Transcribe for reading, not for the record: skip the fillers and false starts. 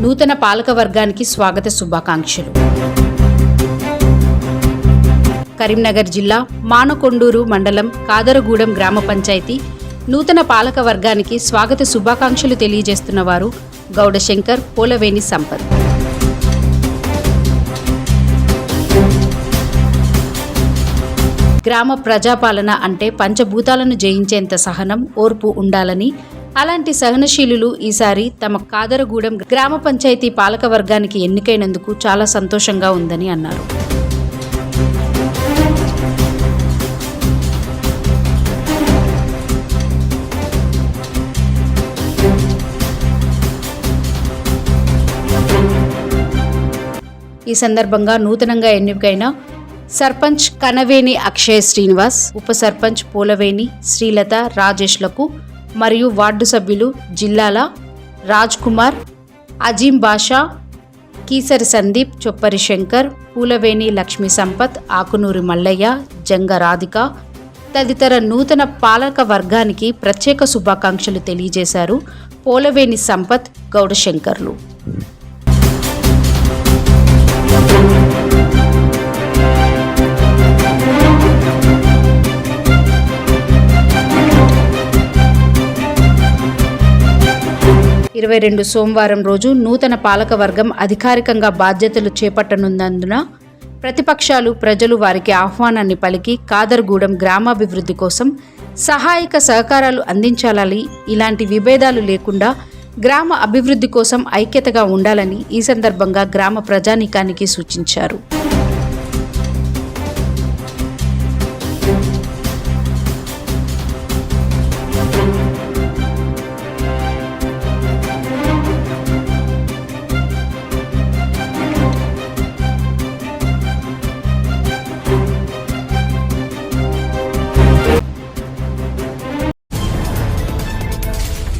నూతన పాలకవర్గానికి స్వాగత శుభాకాంక్షలు. కరీంనగర్ జిల్లా మానకొండూరు మండలం కాదరగూడెం గ్రామ పంచాయతీ నూతన పాలక వర్గానికి స్వాగత శుభాకాంక్షలు తెలియజేస్తున్న వారు గౌడ శంకర్, పోలవేణి సంపత్. గ్రామ ప్రజాపాలన అంటే పంచభూతాలను జయించేంత సహనం, ఓర్పు ఉండాలని, అలాంటి సహనశీలులు ఈసారి తమ కాదరగూడెం గ్రామ పంచాయతీ పాలక వర్గానికి ఎన్నికైనందుకు చాలా సంతోషంగా ఉందని అన్నారు. ఈ సందర్భంగా నూతనంగా ఎన్నికైన సర్పంచ్ కనవేణి అక్షయ్ శ్రీనివాస్, ఉప సర్పంచ్ పోలవేణి శ్రీలత రాజేష్లకు మరియు వార్డు సభ్యులు జిల్లాల రాజ్ కుమార్, అజీం బాషా, కీసరి సందీప్, చొప్పరి శంకర్, పూలవేణి లక్ష్మీ సంపత్, ఆకునూరి మల్లయ్య, జంగ రాధిక తదితర నూతన పాలక వర్గానికి ప్రత్యేక శుభాకాంక్షలు తెలియజేశారు పోలవేణి సంపత్, గౌడ శంకర్లు. 22 సోమవారం రోజు నూతన పాలకవర్గం అధికారికంగా బాధ్యతలు చేపట్టనున్నందున ప్రతిపక్షాలు, ప్రజలు వారికి ఆహ్వానాన్ని పలికి కాదరగూడెం గ్రామాభివృద్ధి కోసం సహాయక సహకారాలు అందించాలని, ఇలాంటి విభేదాలు లేకుండా గ్రామ అభివృద్ధి కోసం ఐక్యతగా ఉండాలని ఈ సందర్భంగా గ్రామ ప్రజానీకానికి సూచించారు.